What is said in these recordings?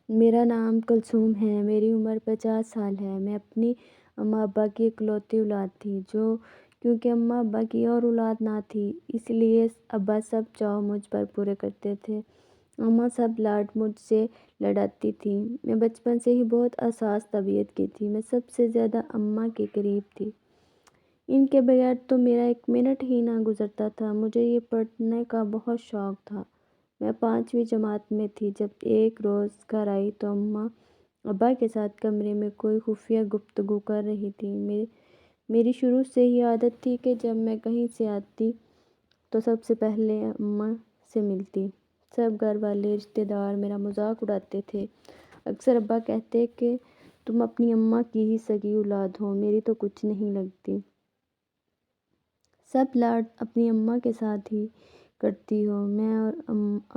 میرا نام کلثوم ہے۔ میری عمر 50 سال ہے۔ میں اپنی اماں ابا کی اکلوتی اولاد تھی کیونکہ اماں ابا کی اور اولاد نہ تھی، اس لیے ابا سب چاؤ مجھ پر پورے کرتے تھے۔ اماں سب لاڈ مجھ سے لڑاتی تھی۔ میں بچپن سے ہی بہت حساس طبیعت کی تھی۔ میں سب سے زیادہ اماں کے قریب تھی۔ ان کے بغیر تو میرا ایک منٹ ہی نہ گزرتا تھا۔ مجھے یہ پڑھنے کا بہت شوق تھا۔ میں 5ویں جماعت میں تھی جب ایک روز گھر آئی تو اماں ابا کے ساتھ کمرے میں کوئی خفیہ گفتگو کر رہی تھی۔ میری شروع سے ہی عادت تھی کہ جب میں کہیں سے آتی تو سب سے پہلے اماں سے ملتی۔ سب گھر والے رشتہ دار میرا مذاق اڑاتے تھے۔ اکثر ابا کہتے کہ تم اپنی اماں کی ہی سگی اولاد ہو، میری تو کچھ نہیں لگتی۔ سب لاڈ اپنی اماں کے ساتھ ہی کرتی ہو۔ میں اور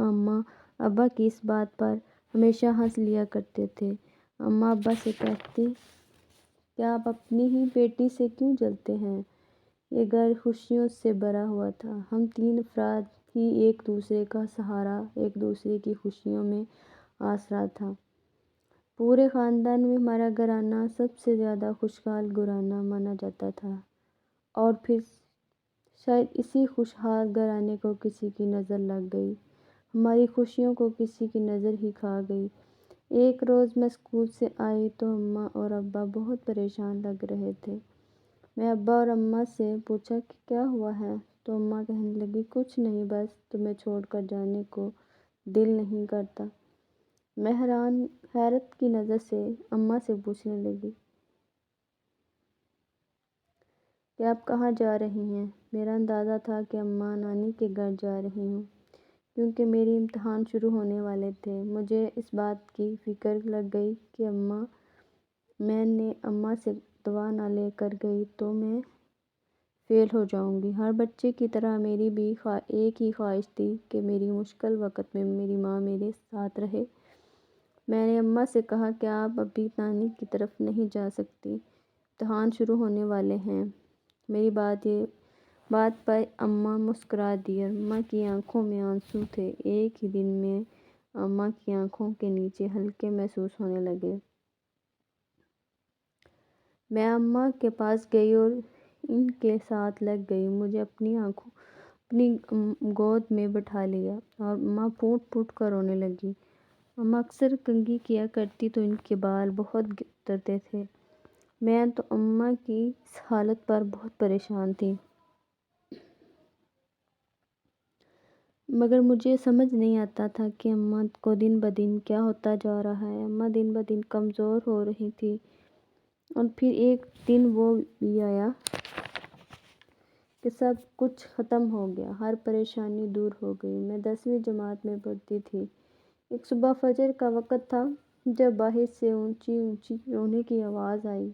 اماں ابا کی اس بات پر ہمیشہ ہنس لیا کرتے تھے۔ اماں ابا سے کہتی کہ آپ اپنی ہی بیٹی سے کیوں جلتے ہیں؟ یہ گھر خوشیوں سے بھرا ہوا تھا۔ ہم 3 افراد ہی ایک دوسرے کا سہارا، ایک دوسرے کی خوشیوں میں آسرا تھا۔ پورے خاندان میں ہمارا گھرانہ سب سے زیادہ خوشحال گھرانہ مانا جاتا تھا، اور پھر شاید اسی خوشحال گھرانے کو کسی کی نظر لگ گئی۔ ہماری خوشیوں کو کسی کی نظر ہی کھا گئی۔ ایک روز میں اسکول سے آئی تو اماں اور ابا بہت پریشان لگ رہے تھے۔ میں ابا اور اماں سے پوچھا کہ کیا ہوا ہے تو اماں کہنے لگی کچھ نہیں، بس تمہیں چھوڑ کر جانے کو دل نہیں کرتا۔ میں حیرت کی نظر سے اماں سے پوچھنے لگی کہ آپ کہاں جا رہی ہیں؟ میرا اندازہ تھا کہ اماں نانی کے گھر جا رہی ہوں، کیونکہ میرے امتحان شروع ہونے والے تھے۔ مجھے اس بات کی فکر لگ گئی کہ میں نے اماں سے دعا نہ لے کر گئی تو میں فیل ہو جاؤں گی۔ ہر بچے کی طرح میری بھی ایک ہی خواہش تھی کہ میری مشکل وقت میں میری ماں میرے ساتھ رہے۔ میں نے اماں سے کہا کہ آپ ابھی نانی کی طرف نہیں جا سکتی، امتحان شروع ہونے والے ہیں۔ میری بات پر اماں مسکرا دی اور اماں کی آنکھوں میں آنسو تھے۔ ایک ہی دن میں اماں کی آنکھوں کے نیچے ہلکے محسوس ہونے لگے۔ میں اماں کے پاس گئی اور ان کے ساتھ لگ گئی۔ مجھے اپنی گود میں بٹھا لیا اور اماں پھوٹ پھوٹ کر رونے لگی۔ اماں اکثر کنگھی کیا کرتی تو ان کے بال بہت اترتے تھے۔ میں تو اماں کی اس حالت پر بہت پریشان تھی، مگر مجھے سمجھ نہیں آتا تھا کہ اماں کو دن بدن کیا ہوتا جا رہا ہے۔ اماں دن بدن کمزور ہو رہی تھی، اور پھر ایک دن وہ بھی آیا کہ سب کچھ ختم ہو گیا، ہر پریشانی دور ہو گئی۔ میں 10ویں جماعت میں پڑھتی تھی۔ ایک صبح فجر کا وقت تھا جب باہر سے اونچی اونچی رونے کی آواز آئی۔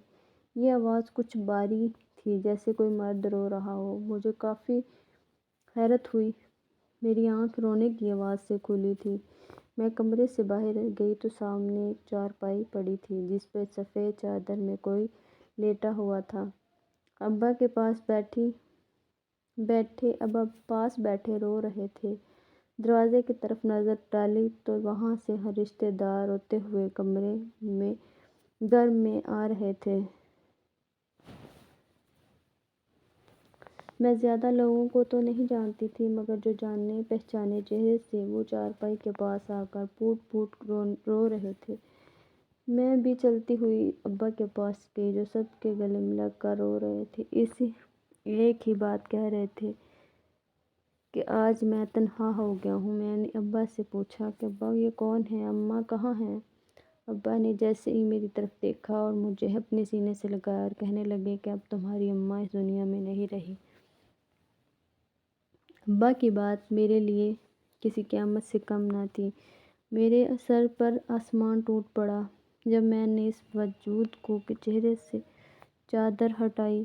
یہ آواز کچھ بھاری تھی، جیسے کوئی مرد رو رہا ہو۔ مجھے کافی حیرت ہوئی۔ میری آنکھ رونے کی آواز سے کھلی تھی۔ میں کمرے سے باہر گئی تو سامنے ایک چارپائی پڑی تھی جس پر سفید چادر میں کوئی لیٹا ہوا تھا۔ ابا پاس بیٹھے رو رہے تھے۔ دروازے کی طرف نظر ڈالی تو وہاں سے ہر رشتہ دار روتے ہوئے گھر میں آ رہے تھے۔ میں زیادہ لوگوں کو تو نہیں جانتی تھی، مگر جو جانے پہچانے چہرے تھے وہ چارپائی کے پاس آ کر پھوٹ پھوٹ رو رہے تھے۔ میں بھی چلتی ہوئی ابا کے پاس گئی جو سب کے گلے میں لگ کر رو رہے تھے۔ ایک ہی بات کہہ رہے تھے کہ آج میں تنہا ہو گیا ہوں۔ میں نے ابا سے پوچھا کہ ابا یہ کون ہے؟ اماں کہاں ہیں؟ ابا نے جیسے ہی میری طرف دیکھا اور مجھے اپنے سینے سے لگایا اور کہنے لگے کہ اب تمہاری اماں اس دنیا میں نہیں رہی۔ ابا کی بات میرے لیے کسی قیامت سے کم نہ تھی۔ میرے سر پر آسمان ٹوٹ پڑا جب میں نے اس وجود کو کے چہرے سے چادر ہٹائی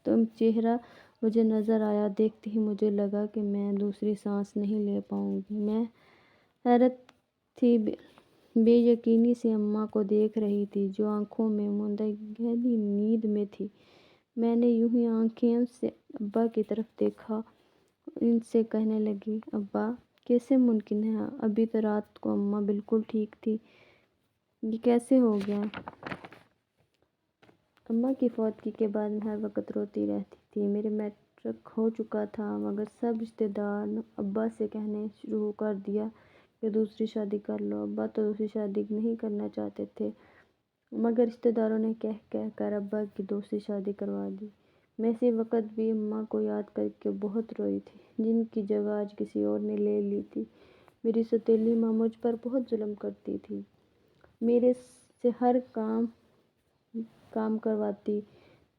تو چہرہ مجھے نظر آیا۔ دیکھتے ہی مجھے لگا کہ میں دوسری سانس نہیں لے پاؤں گی۔ میں حیرت تھی بے یقینی سے اماں کو دیکھ رہی تھی جو آنکھوں میں موندہ گہری نیند میں تھی۔ میں نے یوں ہی آنکھیں سے ابا کی طرف دیکھا اور ان سے کہنے لگی ابا کیسے ممکن ہے؟ ابھی تو رات کو اماں بالکل ٹھیک تھی، یہ کیسے ہو گیا؟ اماں کی فوتگی کے بعد میں ہر وقت روتی رہتی تھی۔ میرے میٹرک ہو چکا تھا، مگر سب رشتہ دار نے ابا سے کہنے شروع کر دیا کہ دوسری شادی کر لو۔ ابا تو دوسری شادی نہیں کرنا چاہتے تھے، مگر رشتہ داروں نے کہہ کر ابا کی دوسری شادی کروا دی۔ میں اسی وقت بھی اماں کو یاد کر کے بہت روئی تھی، جن کی جگہ آج کسی اور نے لے لی تھی۔ میری سوتیلی ماں مجھ پر بہت ظلم کرتی تھی، میرے سے ہر کام کرواتی،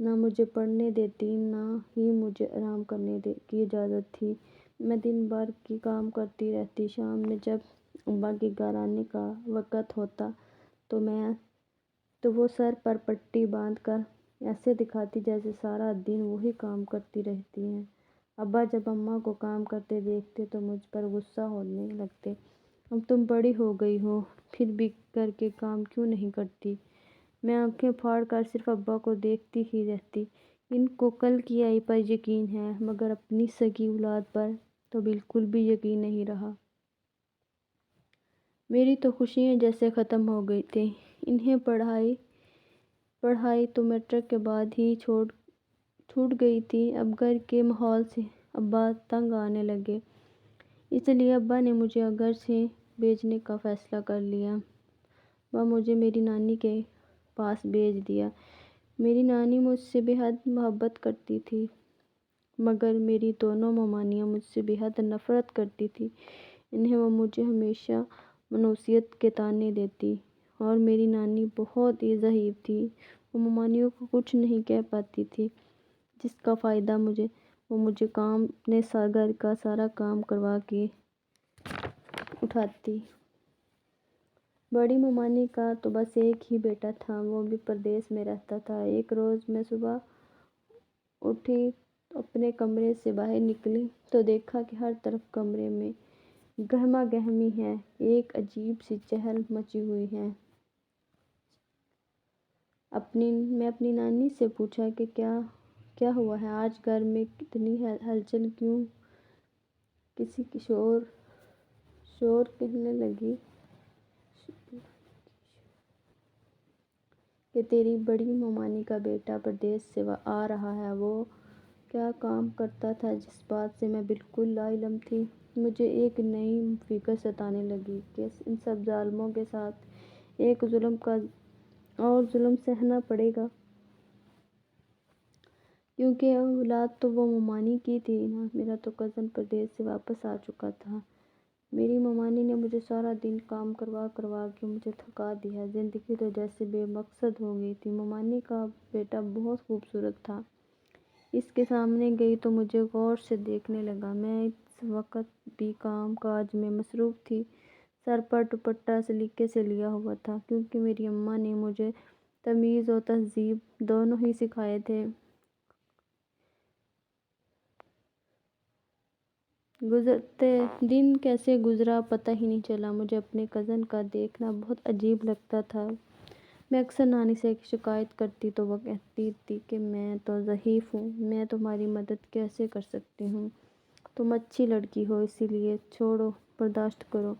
نہ مجھے پڑھنے دیتی، نہ ہی مجھے آرام کرنے کی اجازت تھی۔ میں دن بھر کی کام کرتی رہتی، شام میں جب ابا کے گھر آنے کا وقت ہوتا تو وہ سر پر پٹی باندھ کر ایسے دکھاتی جیسے سارا دن وہی کام کرتی رہتی ہیں۔ ابا جب اماں کو کام کرتے دیکھتے تو مجھ پر غصہ ہونے لگتے۔ اب تم بڑی ہو گئی ہو، پھر بھی گھر کے کام کیوں نہیں کرتی؟ میں آنکھیں پھاڑ کر صرف ابا کو دیکھتی ہی رہتی۔ ان کو کل کی آئی پر یقین ہے، مگر اپنی سگی اولاد پر تو بالکل بھی یقین نہیں رہا۔ میری تو خوشیاں جیسے ختم ہو گئی تھیں۔ انہیں پڑھائی تو میٹرک کے بعد ہی چھوٹ گئی تھی۔ اب گھر کے ماحول سے ابا تنگ آنے لگے، اس لیے ابا نے مجھے گھر سے بھیجنے کا فیصلہ کر لیا۔ وہ مجھے میری نانی کے پاس بھیج دیا۔ میری نانی مجھ سے بے حد محبت کرتی تھی، مگر میری دونوں ممانیاں مجھ سے بے حد نفرت کرتی تھیں۔ انہیں وہ مجھے ہمیشہ منوسیت کے طعنے دیتی، اور میری نانی بہت ہی ضعیف تھی، وہ ممانیوں کو کچھ نہیں کہہ پاتی تھی، جس کا فائدہ وہ مجھے اپنے گھر کا سارا کام کروا کے اٹھاتی۔ بڑی ممانی کا تو بس ایک ہی بیٹا تھا، وہ بھی پردیس میں رہتا تھا۔ ایک روز میں صبح اٹھی، اپنے کمرے سے باہر نکلی تو دیکھا کہ ہر طرف کمرے میں گہما گہمی ہے، ایک عجیب سی چہل مچی ہوئی ہے۔ میں اپنی نانی سے پوچھا کہ کیا ہوا ہے آج گھر میں اتنی ہلچل کیوں؟ کسی کی شور کہنے لگی کہ تیری بڑی ممانی کا بیٹا پردیس سے آ رہا ہے۔ وہ کیا کام کرتا تھا جس بات سے میں بالکل لا علم تھی؟ مجھے ایک نئی فکر ستانے لگی کہ ان سب ظالموں کے ساتھ ایک ظلم کا اور ظلم سہنا پڑے گا، کیونکہ اولاد تو وہ ممانی کی تھی نا۔ میرا تو کزن پردیس سے واپس آ چکا تھا۔ میری ممانی نے مجھے سارا دن کام کروا کے مجھے تھکا دیا۔ زندگی تو جیسے بے مقصد ہو گئی تھی۔ ممانی کا بیٹا بہت خوبصورت تھا، اس کے سامنے گئی تو مجھے غور سے دیکھنے لگا۔ میں اس وقت بھی کام کاج میں مصروف تھی، سر پر دوپٹہ سلیقے سے لیا ہوا تھا، کیونکہ میری اماں نے مجھے تمیز و تہذیب دونوں ہی سکھائے تھے۔ گزرتے دن کیسے گزرا پتہ ہی نہیں چلا۔ مجھے اپنے کزن کا دیکھنا بہت عجیب لگتا تھا۔ میں اکثر نانی سے شکایت کرتی تو وہ کہتی تھی کہ میں تو ضعیف ہوں، میں تمہاری مدد کیسے کر سکتی ہوں؟ تم اچھی لڑکی ہو، اسی لیے چھوڑو، برداشت کرو،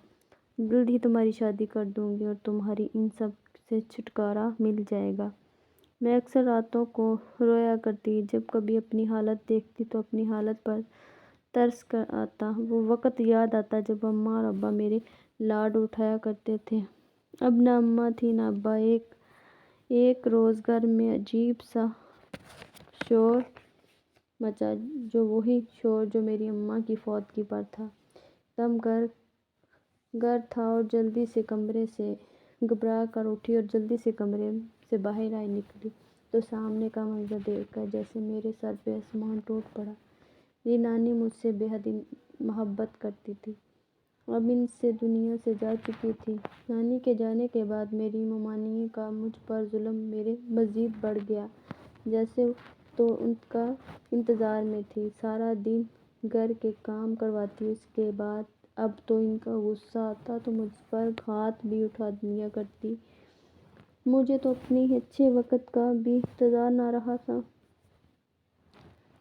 جلد ہی تمہاری شادی کر دوں گی اور تمہاری ان سب سے چھٹکارا مل جائے گا۔ میں اکثر راتوں کو رویا کرتی، جب کبھی اپنی حالت دیکھتی تو اپنی حالت پر ترس آتا۔ وہ وقت یاد آتا جب اماں اور ابا میرے لاڈ اٹھایا کرتے تھے۔ اب نہ اماں تھی نہ ابا۔ ایک روز گھر میں عجیب سا شور مچا، وہی شور جو میری اماں کی فوتگی پر تھا۔ دم گر تھا اور جلدی سے کمرے سے گھبرا کر اٹھی اور جلدی سے کمرے سے باہر نکلی تو سامنے کا منظر دیکھ کر جیسے میرے سر پہ آسمان ٹوٹ پڑا۔ میری نانی مجھ سے بے حد محبت کرتی تھی، اب اس دنیا سے جا چکی تھی۔ نانی کے جانے کے بعد میری ممانی کا مجھ پر ظلم مزید بڑھ گیا، جیسے تو ان کا انتظار میں تھی۔ سارا دن گھر کے کام کرواتی، اس کے بعد اب تو ان کا غصہ آتا تو مجھ پر ہاتھ بھی اٹھا لیا کرتی۔ مجھے تو اپنے اچھے وقت کا بھی انتظار نہ رہا تھا۔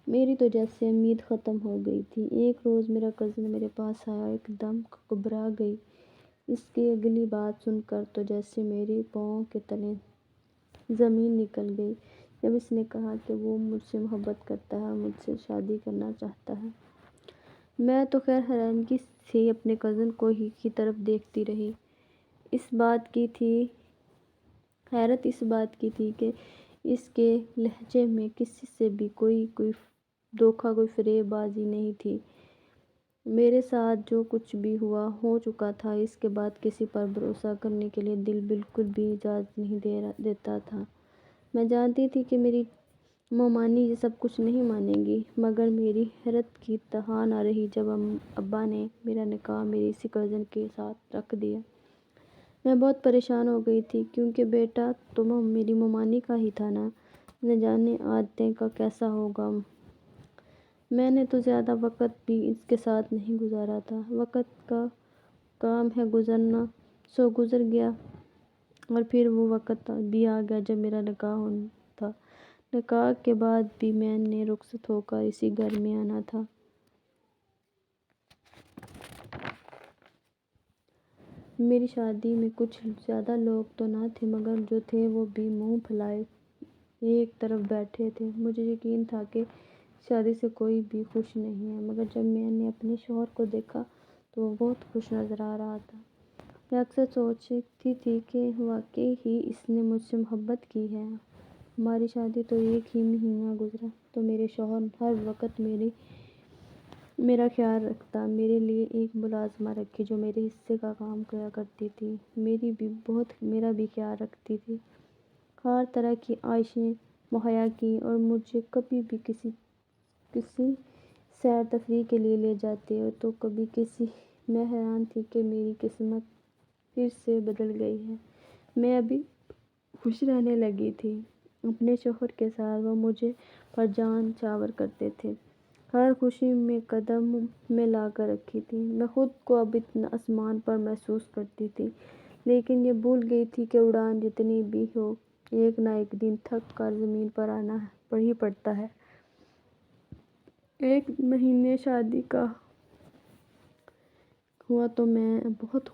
میری تو جیسے امید ختم ہو گئی تھی۔ ایک روز میرا کزن میرے پاس آیا، ایک دم گھبرا گئی۔ اس کی اگلی بات سن کر تو جیسے میری پاؤں کے تلے زمین نکل گئی، جب اس نے کہا کہ وہ مجھ سے محبت کرتا ہے اور مجھ سے شادی کرنا چاہتا ہے۔ میں تو خیر حیرانگی سے اپنے کزن کو ہی کی طرف دیکھتی رہی۔ حیرت اس بات کی تھی کہ اس کے لہجے میں کسی سے بھی کوئی دھوکہ، کوئی فریب بازی نہیں تھی۔ میرے ساتھ جو کچھ بھی ہو چکا تھا، اس کے بعد کسی پر بھروسہ کرنے کے لیے دل بالکل بھی اجازت نہیں دیتا تھا۔ میں جانتی تھی کہ میری مومانی یہ سب کچھ نہیں مانے گی، مگر میری حیرت کی انتہا نہ رہی جب ابا نے میرا نکاح میری اسی کزن کے ساتھ رکھ دیا۔ میں بہت پریشان ہو گئی تھی، کیونکہ بیٹا تو میری مومانی کا ہی تھا نا، نہ جانے آدھے کا کیسا ہوگا۔ میں نے تو زیادہ وقت بھی اس کے ساتھ نہیں گزارا تھا۔ وقت کا کام ہے گزرنا، سو گزر گیا۔ اور پھر وہ وقت بھی آ گیا جب میرا نکاح ہونا تھا۔ نکاح کے بعد بھی میں نے رخصت ہو کر اسی گھر میں آنا تھا۔ میری شادی میں کچھ زیادہ لوگ تو نہ تھے، مگر جو تھے وہ بھی منہ پھیلائے ایک طرف بیٹھے تھے۔ مجھے یقین تھا کہ شادی سے کوئی بھی خوش نہیں ہے، مگر جب میں نے اپنے شوہر کو دیکھا تو وہ بہت خوش نظر آ رہا تھا۔ میں اکثر سوچتی تھی کہ واقعی ہی اس نے مجھ سے محبت کی ہے۔ ہماری شادی تو ایک ہی مہینہ گزرا تو میرے شوہر ہر وقت میرا خیال رکھتا، میرے لیے ایک ملازمہ رکھی جو میرے حصے کا کام کیا کرتی تھی، میرا بھی خیال رکھتی تھی، ہر طرح کی عائشیں مہیا کی اور مجھے کبھی بھی کسی سیر تفریح کے لیے لے جاتے تو کبھی کسی۔ میں حیران تھی کہ میری قسمت پھر سے بدل گئی ہے۔ میں ابھی خوش رہنے لگی تھی اپنے شوہر کے ساتھ۔ وہ مجھے پر جان نچھاور کرتے تھے، ہر خوشی میں قدم میں لا کر رکھی تھی۔ میں خود کو اب اتنا آسمان پر محسوس کرتی تھی، لیکن یہ بھول گئی تھی کہ اڑان جتنی بھی ہو، ایک نہ ایک دن تھک کر زمین پر آنا ہی پڑتا ہے۔ ایک مہینے شادی کا ہوا تو میں بہت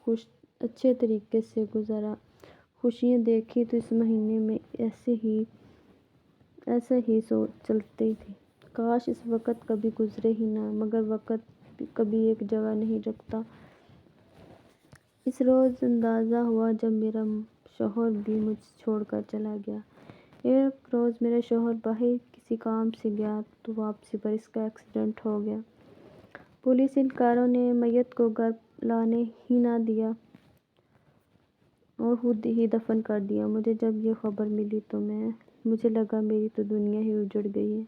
اچھے طریقے سے گزارا۔ خوشیاں دیکھی تو اس مہینے میں ایسے ہی چلتی تھی۔ کاش اس وقت کبھی گزرے ہی نہ، مگر وقت کبھی ایک جگہ نہیں رکتا۔ اس روز اندازہ ہوا جب میرا شوہر بھی مجھے چھوڑ کر چلا گیا۔ ایک روز میرا شوہر باہر کسی کام سے گیا تو واپسی پر اس کا ایکسیڈنٹ ہو گیا۔ پولیس اہلکاروں نے میت کو گھر لانے ہی نہ دیا اور خود ہی دفن کر دیا۔ مجھے جب یہ خبر ملی تو مجھے لگا میری تو دنیا ہی اجڑ گئی ہے،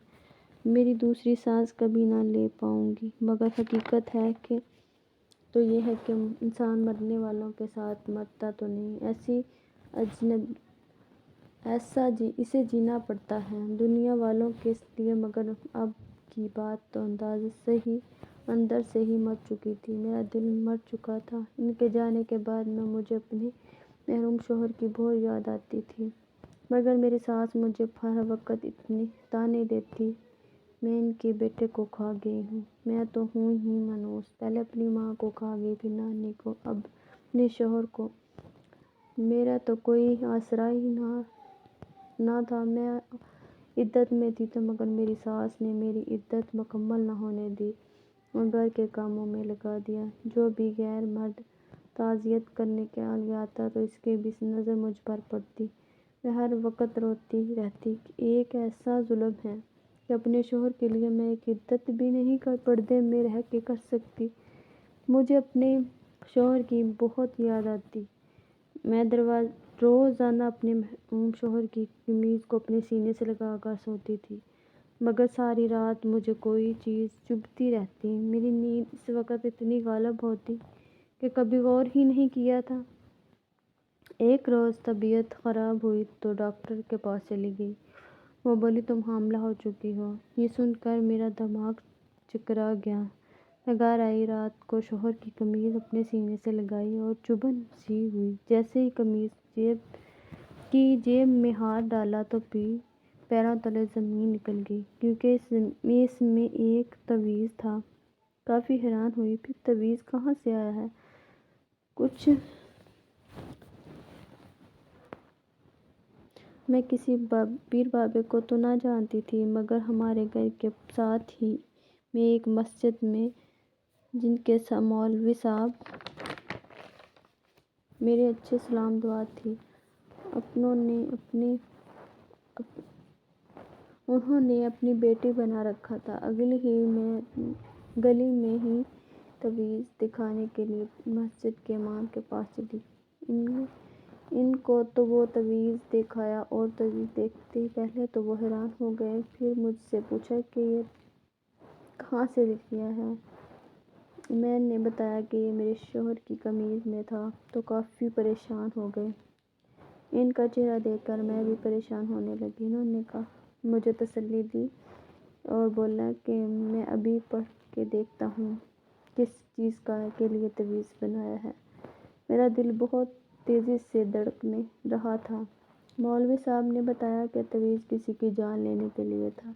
میری دوسری سانس کبھی نہ لے پاؤں گی۔ مگر حقیقت تو یہ ہے کہ انسان مرنے والوں کے ساتھ مرتا تو نہیں، اسے جینا پڑتا ہے دنیا والوں کے لیے۔ مگر اب کی بات تو اندر سے ہی مر چکی تھی، میرا دل مر چکا تھا۔ ان کے جانے کے بعد مجھے اپنے محروم شوہر کی بہت یاد آتی تھی، مگر میری ساس مجھے ہر وقت اتنے طعنے دیتی، میں ان کے بیٹے کو کھا گئی ہوں، میں تو ہوں ہی منحوس، پہلے اپنی ماں کو کھا گئی، پھر نانی کو، اب اپنے شوہر کو۔ میرا تو کوئی آسرا ہی نہ تھا۔ میں عدت میں تھی مگر میری ساس نے میری عدت مکمل نہ ہونے دی اور گھر کے کاموں میں لگا دیا۔ جو بھی غیر مرد تعزیت کرنے کے لیے آتا تو اس کی بھی نظر مجھ پر پڑتی۔ میں ہر وقت روتی رہتی کہ ایک ایسا ظلم ہے کہ اپنے شوہر کے لیے میں ایک عدت بھی نہیں پردے میں رہ کے کر سکتی۔ مجھے اپنے شوہر کی بہت یاد آتی۔ میں روزانہ اپنے محروم شوہر کی قمیض کو اپنے سینے سے لگا کر سوتی تھی، مگر ساری رات مجھے کوئی چیز چبھتی رہتی، میری نیند اس وقت اتنی غالب ہوتی کہ کبھی غور ہی نہیں کیا تھا۔ ایک روز طبیعت خراب ہوئی تو ڈاکٹر کے پاس چلی گئی۔ وہ بولی تم حاملہ ہو چکی ہو۔ یہ سن کر میرا دماغ چکرا گیا۔ میں گھر آئی، رات کو شوہر کی قمیض اپنے سینے سے لگائی اور چبھن سی ہوئی۔ جیسے ہی قمیض کی جیب میں ہاتھ ڈالا تو پیروں تلے زمین نکل گئی، کیونکہ اس میں ایک تعویذ تھا۔ کافی حیران ہوئی، پھر تعویذ کہاں سے آیا ہے؟ کچھ میں کسی پیر بابے کو تو نہ جانتی تھی، مگر ہمارے گھر کے ساتھ ہی میں ایک مسجد میں جن کے مولوی صاحب میرے اچھے سلام دعا تھی، انہوں نے اپنی بیٹی بنا رکھا تھا۔ گلی میں ہی تعویذ دکھانے کے لیے مسجد کے امام کے پاس چلی گئی۔ ان کو تو وہ تعویذ دکھایا، اور تعویذ دیکھتے ہی پہلے تو وہ حیران ہو گئے، پھر مجھ سے پوچھا کہ یہ کہاں سے لیا ہے؟ میں نے بتایا کہ یہ میرے شوہر کی قمیض میں تھا، تو کافی پریشان ہو گئے۔ ان کا چہرہ دیکھ کر میں بھی پریشان ہونے لگی۔ انہوں نے مجھے تسلی دی اور بولا کہ میں ابھی پڑھ کے دیکھتا ہوں کس چیز کے لیے تعویذ بنایا ہے۔ میرا دل بہت تیزی سے دھڑکنے رہا تھا۔ مولوی صاحب نے بتایا کہ تعویذ کسی کی جان لینے کے لیے تھا۔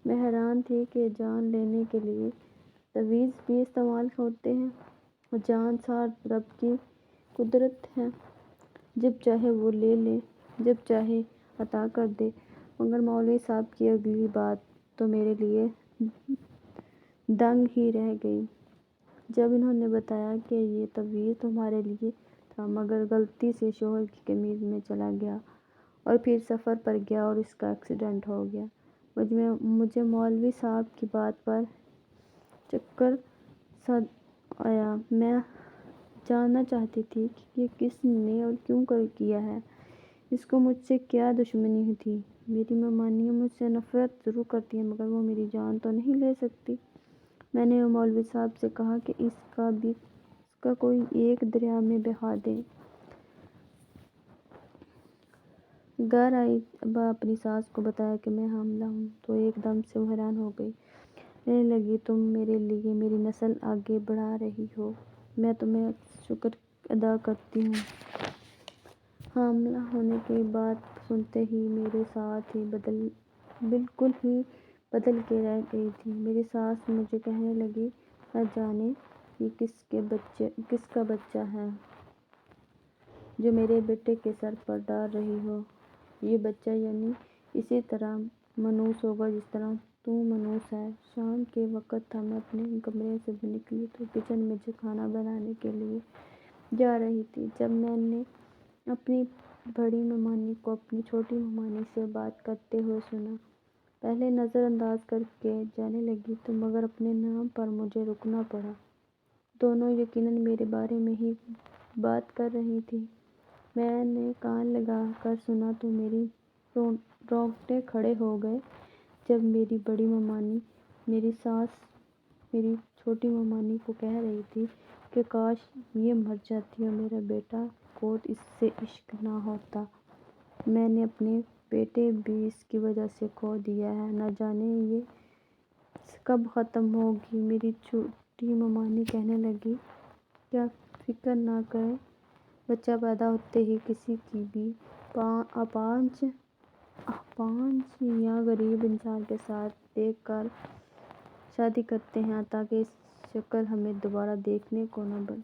میں حیران تھی کہ جان لینے کے لیے تعویذ بھی استعمال ہوتے ہیں۔ جان صاحب رب کی قدرت ہے، جب چاہے وہ لے لے، جب چاہے عطا کر دے۔ مگر مولوی صاحب کی اگلی بات تو میرے لیے دنگ ہی رہ گئی، جب انہوں نے بتایا کہ یہ تعویذ تمہارے لیے تھا، مگر غلطی سے شوہر کی قمیض میں چلا گیا اور پھر سفر پر گیا اور اس کا ایکسیڈنٹ ہو گیا۔ مجھے مولوی صاحب کی بات پر چکر سا آیا۔ میں جاننا چاہتی تھی کہ یہ کس نے اور کیوں کیا ہے، اس کو مجھ سے کیا دشمنی تھی۔ میری ممانی مجھ سے نفرت ضرور کرتی ہے، مگر وہ میری جان تو نہیں لے سکتی۔ میں نے مولوی صاحب سے کہا کہ اس کا کوئی ایک دریا میں بہا دے۔ گھر آئی اپنی ساس کو بتایا کہ میں حاملہ ہوں، تو ایک دم سے وہ حیران ہو گئی۔ کہنے لگی، تم میرے لیے میری نسل آگے بڑھا رہی ہو، میں تمہیں شکر ادا کرتی ہوں۔ حاملہ ہونے کی بات سنتے ہی میرے ساتھ ہی بالکل ہی بدل کے رہ گئی تھی۔ میری ساس مجھے کہنے لگی، نہ جانے یہ کس کا بچہ ہے جو میرے بیٹے کے سر پر ڈال رہی ہو۔ یہ بچہ یعنی اسی طرح منحوس ہوگا جس طرح تو منحوس ہے۔ شام کے وقت تھا، میں اپنے کمرے سے نکلی تو کچن میں کھانا بنانے کے لیے جا رہی تھی، جب میں نے اپنی بڑی ممانی کو اپنی چھوٹی ممانی سے بات کرتے ہوئے سنا۔ پہلے نظر انداز کر کے جانے لگی تو مگر اپنے نام پر مجھے رکنا پڑا۔ دونوں یقیناً میرے بارے میں ہی بات کر رہی تھیں۔ میں نے کان لگا کر سنا تو میری رونگٹے کھڑے ہو گئے، جب میری بڑی ممانی میری ساس میری چھوٹی ممانی کو کہہ رہی تھی کہ کاش یہ مر جاتی اور میرا بیٹا کو اس سے عشق نہ ہوتا۔ میں نے اپنے بیٹے بھی اس کی وجہ سے کھو دیا ہے، نہ جانے یہ کب ختم ہوگی۔ میری چھوٹی ممانی کہنے لگی، کیا فکر نہ کریں، بچہ پیدا ہوتے ہی کسی کی بھی اپاہج یا غریب انسان کے ساتھ دیکھ کر شادی کرتے ہیں تاکہ اس شکل ہمیں دوبارہ دیکھنے کو نہ ملے۔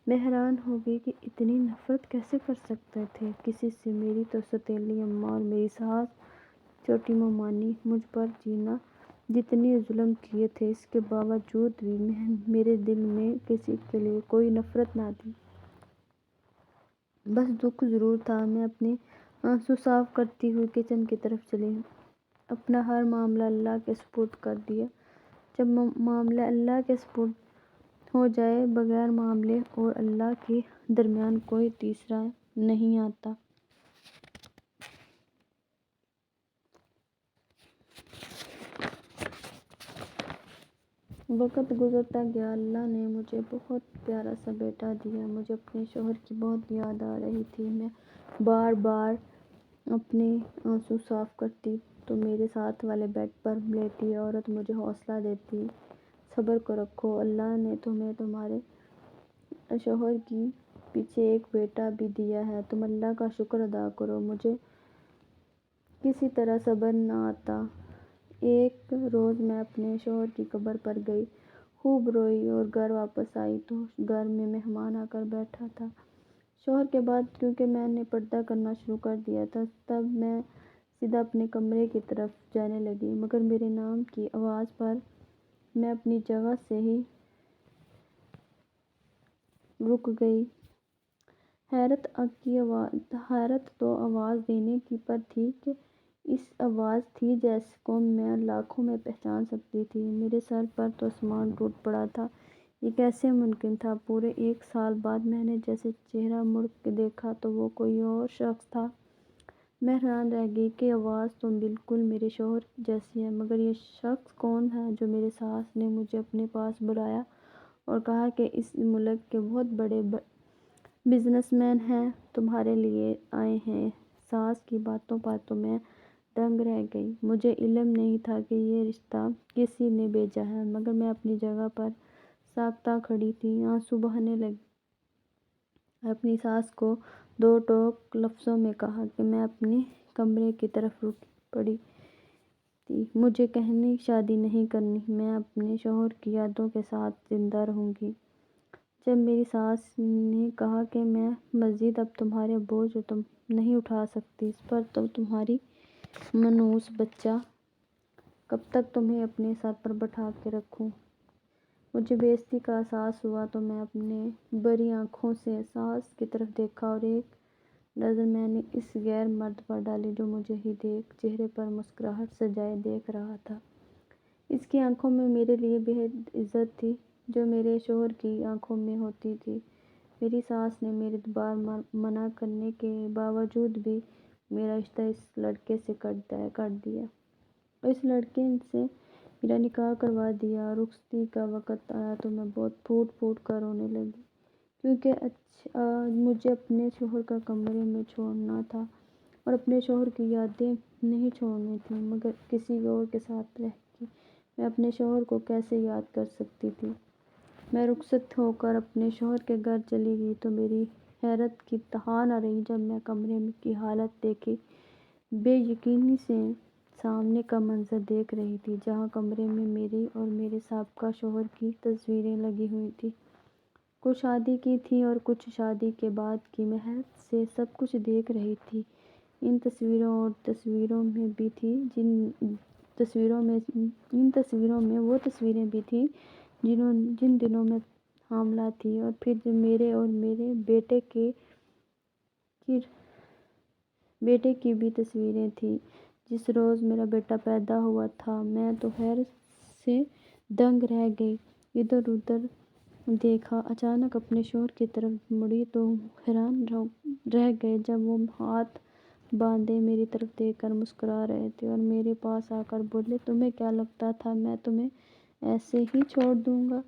میں حیران ہو گئی کہ اتنی نفرت کیسے کر سکتے تھے کسی سے۔ میری تو سوتیلی اماں اور میری ساس چھوٹی ممانی مجھ پر جتنی ظلم کیے تھے، اس کے باوجود بھی میرے دل میں کسی کے لیے کوئی نفرت نہ تھی، بس دکھ ضرور تھا۔ میں اپنے آنسو صاف کرتی ہوئی کچن کی طرف چلی، اپنا ہر معاملہ اللہ کے سپرد کر دیا۔ جب معاملہ اللہ کے سپرد ہو جائے، بغیر معاملے اور اللہ کے درمیان کوئی تیسرا نہیں آتا۔ وقت گزرتا گیا، اللہ نے مجھے بہت پیارا سا بیٹا دیا۔ مجھے اپنے شوہر کی بہت یاد آ رہی تھی۔ میں بار بار اپنے آنسو صاف کرتی تو میرے ساتھ والے بیڈ پر لیٹی عورت مجھے حوصلہ دیتی، صبر رکھو، اللہ نے تمہیں تمہارے شوہر کے پیچھے ایک بیٹا بھی دیا ہے، تم اللہ کا شکر ادا کرو۔ مجھے کسی طرح صبر نہ آتا۔ ایک روز میں اپنے شوہر کی قبر پر گئی، خوب روئی اور گھر واپس آئی تو گھر میں مہمان آ کر بیٹھا تھا۔ شوہر کے بعد کیونکہ میں نے پردہ کرنا شروع کر دیا تھا، تب میں سیدھا اپنے کمرے کی طرف جانے لگی، مگر میرے نام کی آواز پر میں اپنی جگہ سے ہی رک گئی۔ حیرت تو آواز دینے کی پر تھی کہ اس آواز تھی جس کو میں لاکھوں میں پہچان سکتی تھی۔ میرے سر پر تو آسمان ٹوٹ پڑا تھا۔ یہ کیسے ممکن تھا؟ پورے 1 سال بعد میں نے جیسے چہرہ مڑ کے دیکھا تو وہ کوئی اور شخص تھا۔ میں حیران رہ گئی کہ آواز تو بالکل میرے شوہر جیسی ہے، مگر یہ شخص کون ہے جو میری ساس نے مجھے اپنے پاس بلایا اور کہا کہ اس ملک کے بہت بڑے بزنس مین ہیں، تمہارے لیے آئے ہیں۔ ساس کی باتوں پر تو میں دنگ رہ گئی۔ مجھے علم نہیں تھا کہ یہ رشتہ کسی نے بھیجا ہے، مگر میں اپنی جگہ پر ساکتہ کھڑی تھی، آنسو بہنے لگے۔ اپنی ساس کو 2 ٹوک لفظوں میں کہا کہ میں اپنے کمرے کی طرف رک پڑی تھی۔ مجھے کہیں شادی نہیں کرنی، میں اپنے شوہر کی یادوں کے ساتھ زندہ رہوں گی۔ جب میری ساس نے کہا کہ میں مزید اب تمہارے بوجھ تم نہیں اٹھا سکتی، اس پر تو تمہاری منحوس بچہ، کب تک تمہیں اپنے سر پر بٹھا کے رکھوں؟ مجھے بے عزتی کا احساس ہوا تو میں اپنے بری آنکھوں سے ساس کی طرف دیکھا اور ایک نظر میں نے اس غیر مرد پر ڈالی جو مجھے ہی چہرے پر مسکراہٹ سجائے دیکھ رہا تھا۔ اس کی آنکھوں میں میرے لیے بہت عزت تھی جو میرے شوہر کی آنکھوں میں ہوتی تھی۔ میری ساس نے میرے بار منع کرنے کے باوجود بھی میرا رشتہ اس لڑکے سے کر دیا اور اس لڑکے سے میرا نکاح کروا دیا۔ رخصتی کا وقت آیا تو میں بہت پھوٹ پھوٹ کر رونے لگی، کیونکہ مجھے اپنے شوہر کا کمرے میں چھوڑنا تھا اور اپنے شوہر کی یادیں نہیں چھوڑنی تھیں، مگر کسی اور کے ساتھ رہ کے میں اپنے شوہر کو کیسے یاد کر سکتی تھی؟ میں رخصت ہو کر اپنے شوہر کے گھر چلی گئی تو میری حیرت کی انتہا نہ رہی جب میں کمرے کی حالت دیکھی۔ بے یقینی سے سامنے کا منظر دیکھ رہی تھی جہاں کمرے میں میری اور میرے سابقہ شوہر کی تصویریں لگی ہوئی تھیں۔ کچھ شادی کی تھیں اور کچھ شادی کے بعد کی۔ میں حیرت سے سب کچھ دیکھ رہی تھی۔ ان تصویروں میں وہ تصویریں بھی تھیں جن دنوں میں حاملہ تھی، اور پھر میرے اور میرے بیٹے کی بھی تصویریں تھیں جس روز میرا بیٹا پیدا ہوا تھا۔ میں تو حیرت سے دنگ رہ گئی، ادھر ادھر دیکھا، اچانک اپنے شوہر کی طرف مڑی تو حیران رہ گئی جب وہ ہاتھ باندھے میری طرف دیکھ کر مسکرا رہے تھے اور میرے پاس آ کر بولے، تمہیں کیا لگتا تھا میں تمہیں ایسے ہی چھوڑ دوں گا؟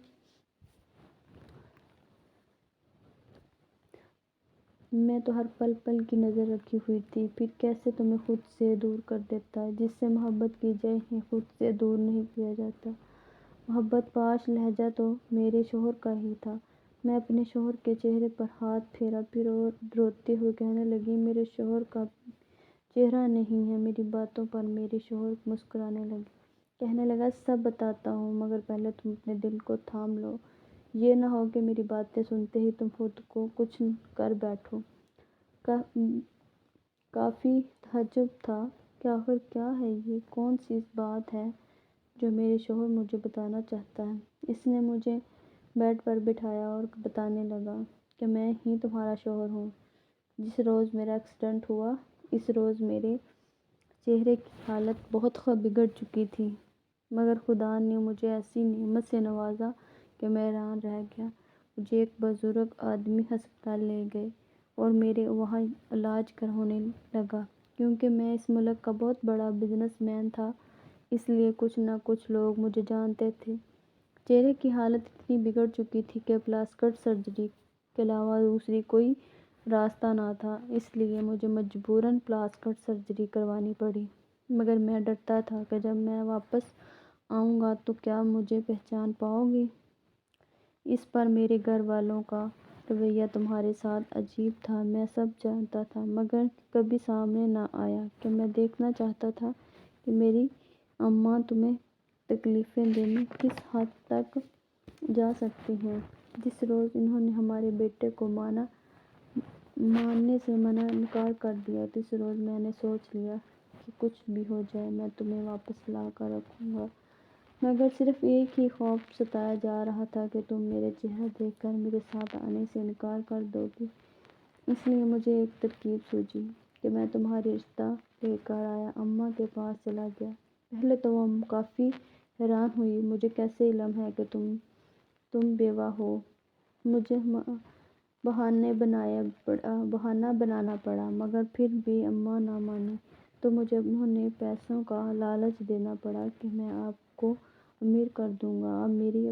میں تو ہر پل کی نظر رکھی ہوئی تھی، پھر کیسے تمہیں خود سے دور کر دیتا ہے؟ جس سے محبت کی جائے خود سے دور نہیں کیا جاتا۔ محبت پاش لہجہ تو میرے شوہر کا ہی تھا۔ میں اپنے شوہر کے چہرے پر ہاتھ پھیرا پھر اور روتے ہوئے کہنے لگی، میرے شوہر کا چہرہ نہیں ہے۔ میری باتوں پر میرے شوہر مسکرانے لگے، کہنے لگا، سب بتاتا ہوں، مگر پہلے تم اپنے دل کو تھام لو، یہ نہ ہو کہ میری باتیں سنتے ہی تم خود کو کچھ کر بیٹھو۔ کافی تعجب تھا کہ آخر کیا ہے یہ کون سی بات ہے جو میرا شوہر مجھے بتانا چاہتا ہے۔ اس نے مجھے بیڈ پر بٹھایا اور بتانے لگا کہ میں ہی تمہارا شوہر ہوں۔ جس روز میرا ایکسیڈنٹ ہوا، اس روز میرے چہرے کی حالت بہت بگڑ چکی تھی، مگر خدا نے مجھے ایسی نعمت سے نوازا کہ میں حیران رہ گیا۔ مجھے ایک بزرگ آدمی ہسپتال لے گئے اور میرے وہاں علاج ہونے لگا۔ کیونکہ میں اس ملک کا بہت بڑا بزنس مین تھا، اس لیے کچھ نہ کچھ لوگ مجھے جانتے تھے۔ چہرے کی حالت اتنی بگڑ چکی تھی کہ پلاسٹک سرجری کے علاوہ دوسری کوئی راستہ نہ تھا، اس لیے مجھے مجبوراً پلاسٹک سرجری کروانی پڑی۔ مگر میں ڈرتا تھا کہ جب میں واپس آؤں گا تو کیا مجھے پہچان پاؤ گی؟ اس پر میرے گھر والوں کا رویہ تمہارے ساتھ عجیب تھا، میں سب جانتا تھا، مگر کبھی سامنے نہ آیا کہ میں دیکھنا چاہتا تھا کہ میری اماں تمہیں تکلیفیں دینے کس حد تک جا سکتی ہیں۔ جس روز انہوں نے ہمارے بیٹے کو ماننے سے انکار کر دیا، اس روز میں نے سوچ لیا کہ کچھ بھی ہو جائے میں تمہیں واپس لا کر رکھوں گا، مگر صرف ایک ہی خوف ستایا جا رہا تھا کہ تم میرا چہرہ دیکھ کر میرے ساتھ آنے سے انکار کر دو گی۔ اس لیے مجھے ایک ترکیب سوجھی کہ میں تمہارا رشتہ لے کر آیا، اماں کے پاس چلا گیا۔ پہلے تو وہ کافی حیران ہوئی، مجھے کیسے علم ہے کہ تم بیوہ ہو؟ مجھے بہانہ بنانا پڑا، مگر پھر بھی اماں نہ مانی تو مجھے انہیں پیسوں کا لالچ دینا پڑا کہ میں آپ کو امیر کر دوں گا، آپ میری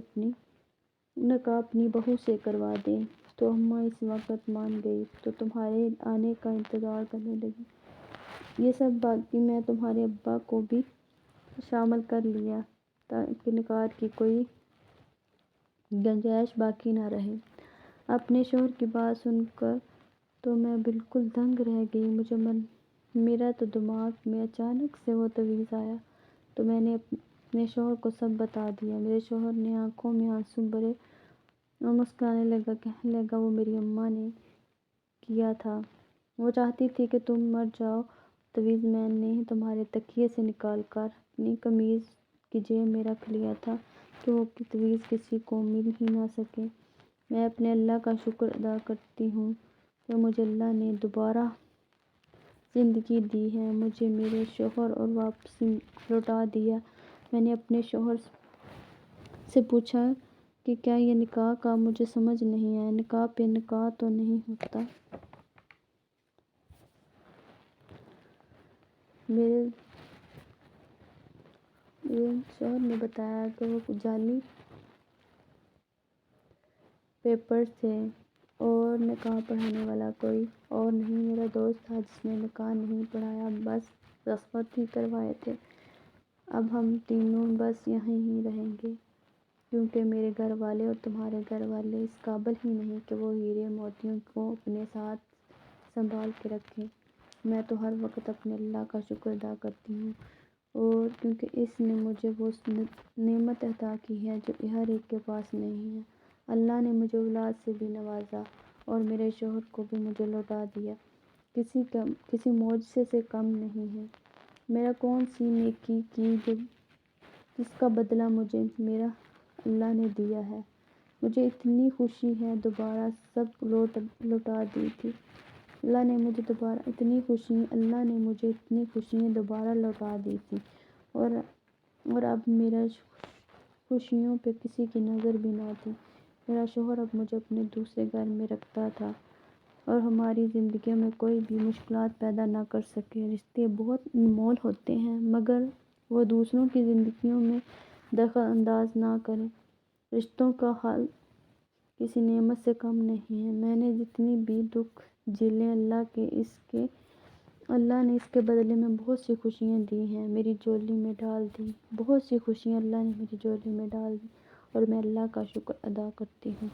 نکاح اپنی بہو سے کروا دیں۔ تو اماں اس وقت مان گئی تو تمہارے آنے کا انتظار کرنے لگی۔ یہ سب باقی میں تمہارے ابا کو بھی شامل کر لیا تاکہ نکاح کی کوئی گنجائش باقی نہ رہے۔ اپنے شوہر کی بات سن کر تو میں بالکل دنگ رہ گئی۔ میرا تو دماغ میں اچانک سے وہ تویز آیا تو میں نے اپنے شوہر کو سب بتا دیا۔ میرے شوہر نے آنکھوں میں آنسو بھرے اور مسکرانے لگا، کہنے لگا وہ میری اماں نے کیا تھا، وہ چاہتی تھی کہ تم مر جاؤ۔ تویز میں نے تمہارے تکیے سے نکال کر اپنی قمیض کی جیب میں رکھ لیا تھا کہ وہ تویز کسی کو مل ہی نہ سکے۔ میں اپنے اللہ کا شکر ادا کرتی ہوں کہ مجھے اللہ نے دوبارہ زندگی دی ہے، مجھے میرے شوہر اور واپس لوٹا دیا۔ میں نے اپنے شوہر سے پوچھا کہ کیا یہ نکاح کا؟ مجھے سمجھ نہیں آیا، نکاح پہ نکاح تو نہیں ہوتا؟ میرے شوہر نے بتایا کہ وہ جعلی پیپرز تھے اور نکاح پڑھانے والا کوئی اور نہیں میرا دوست تھا جس نے نکاح نہیں پڑھایا، بس دستخط ہی کروائے تھے۔ اب ہم تینوں بس یہیں ہی رہیں گے، کیونکہ میرے گھر والے اور تمہارے گھر والے اس قابل ہی نہیں کہ وہ ہیرے موتیوں کو اپنے ساتھ سنبھال کے رکھیں۔ میں تو ہر وقت اپنے اللہ کا شکر ادا کرتی ہوں، اور کیونکہ اس نے مجھے وہ نعمت عطا کی ہے جو ہر ایک کے پاس نہیں ہے۔ اللہ نے مجھے اولاد سے بھی نوازا اور میرے شوہر کو بھی مجھے لوٹا دیا، کسی معجزے سے کم نہیں ہے۔ میرا کون سی نیکی کی جس کا بدلہ مجھے میرا اللہ نے دیا ہے؟ مجھے اتنی خوشی ہے دوبارہ سب لوٹا دی تھی۔ اللہ نے مجھے اتنی خوشیاں دوبارہ لوٹا دی تھی، اور اب میرا خوشیوں پہ کسی کی نظر بھی نہ تھی۔ میرا شوہر اب مجھے اپنے دوسرے گھر میں رکھتا تھا اور ہماری زندگیوں میں کوئی بھی مشکلات پیدا نہ کر سکے۔ رشتے بہت انمول ہوتے ہیں، مگر وہ دوسروں کی زندگیوں میں دخل انداز نہ کریں۔ رشتوں کا حال کسی نعمت سے کم نہیں ہے۔ میں نے جتنے بھی دکھ جھیلے اللہ نے اس کے بدلے میں بہت سی خوشیاں دی ہیں، میری جھولی میں ڈال دی۔ بہت سی خوشیاں اللہ نے میری جھولی میں ڈال دی اور میں اللہ کا شکر ادا کرتی ہوں۔